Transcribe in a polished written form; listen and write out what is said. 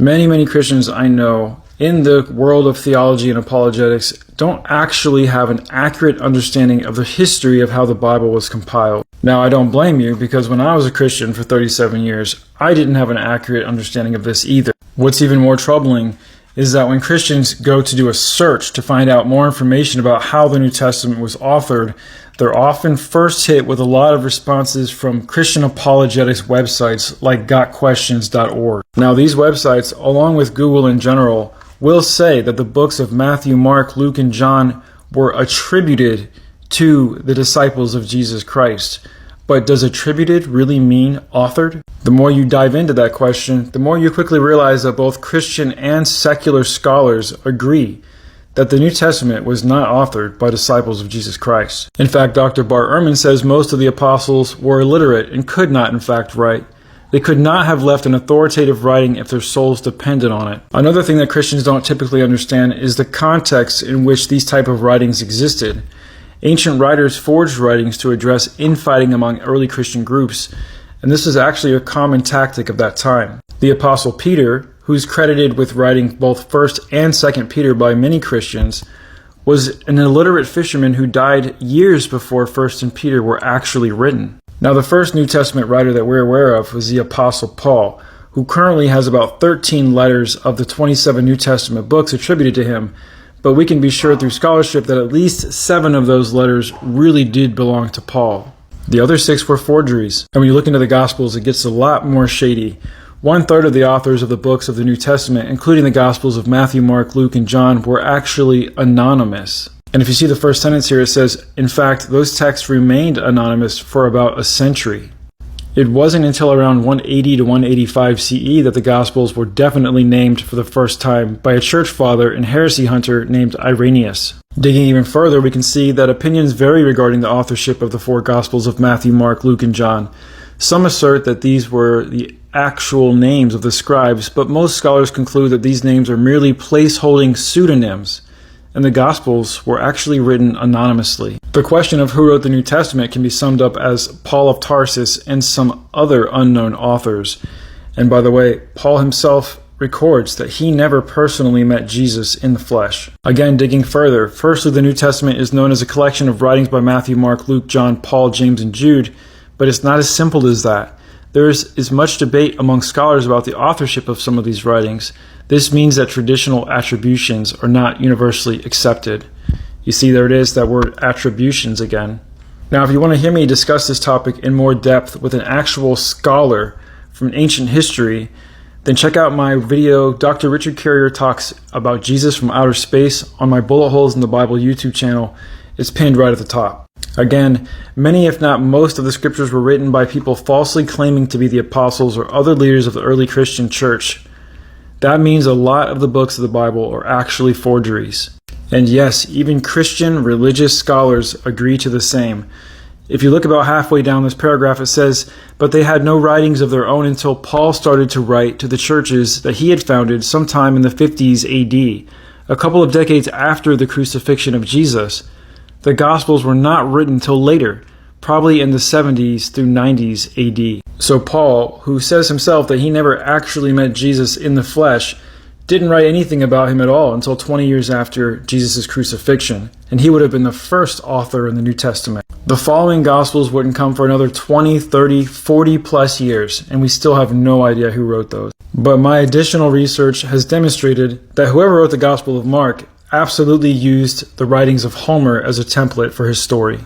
Many Christians I know in the world of theology and apologetics don't actually have an accurate understanding of the history of how the Bible was compiled. Now, I don't blame you, because when I was a Christian for 37 years, I didn't have an accurate understanding of this either. What's even more troubling is that when Christians go to do a search to find out more information about how the New Testament was authored, they're often first hit with a lot of responses from Christian apologetics websites like gotquestions.org. Now, these websites, along with Google in general, will say that the books of Matthew, Mark, Luke, and John were attributed to the disciples of Jesus Christ. But does attributed really mean authored? The more you dive into that question, the more you quickly realize that both Christian and secular scholars agree that the New Testament was not authored by disciples of Jesus Christ. In fact, Dr. Bart Ehrman says most of the apostles were illiterate and could not, in fact, write. They could not have left an authoritative writing if their souls depended on it. Another thing that Christians don't typically understand is the context in which these type of writings existed. Ancient writers forged writings to address infighting among early Christian groups, and this is actually a common tactic of that time. The Apostle Peter, who's credited with writing both 1st and 2nd Peter by many Christians, was an illiterate fisherman who died years before 1st and Peter were actually written. Now, the first New Testament writer that we're aware of was the Apostle Paul, who currently has about 13 letters of the 27 New Testament books attributed to him, but we can be sure through scholarship that at least 7 of those letters really did belong to Paul. The other 6 were forgeries, and when you look into the Gospels, it gets a lot more shady. 1/3 of the authors of the books of the New Testament, including the Gospels of Matthew, Mark, Luke, and John, were actually anonymous. And if you see the first sentence here, it says, in fact, those texts remained anonymous for about a century. It wasn't until around 180 to 185 CE that the Gospels were definitely named for the first time by a church father and heresy hunter named Irenaeus. Digging even further, we can see that opinions vary regarding the authorship of the 4 Gospels of Matthew, Mark, Luke, and John. Some assert that these were the actual names of the scribes, but most scholars conclude that these names are merely place-holding pseudonyms, and the Gospels were actually written anonymously. The question of who wrote the New Testament can be summed up as Paul of Tarsus and some other unknown authors. And by the way, Paul himself records that he never personally met Jesus in the flesh. Again, digging further, firstly, the New Testament is known as a collection of writings by Matthew, Mark, Luke, John, Paul, James, and Jude, but it's not as simple as that. There is much debate among scholars about the authorship of some of these writings. This means that traditional attributions are not universally accepted. You see, there it is, that word attributions again. Now, if you want to hear me discuss this topic in more depth with an actual scholar from ancient history, then check out my video, Dr. Richard Carrier Talks About Jesus from Outer Space, on my Bullet Holes in the Bible YouTube channel. It's pinned right at the top. Again, many if not most of the scriptures were written by people falsely claiming to be the apostles or other leaders of the early Christian church. That means a lot of the books of the Bible are actually forgeries. And yes, even Christian religious scholars agree to the same. If you look about halfway down this paragraph, it says, but they had no writings of their own until Paul started to write to the churches that he had founded sometime in the 50s AD, a couple of decades after the crucifixion of Jesus. The Gospels were not written till later, probably in the 70s through 90s AD. So Paul, who says himself that he never actually met Jesus in the flesh, didn't write anything about him at all until 20 years after Jesus' crucifixion, and he would have been the first author in the New Testament. The following Gospels wouldn't come for another 20, 30, 40 plus years, and we still have no idea who wrote those. But my additional research has demonstrated that whoever wrote the Gospel of Mark absolutely used the writings of Homer as a template for his story.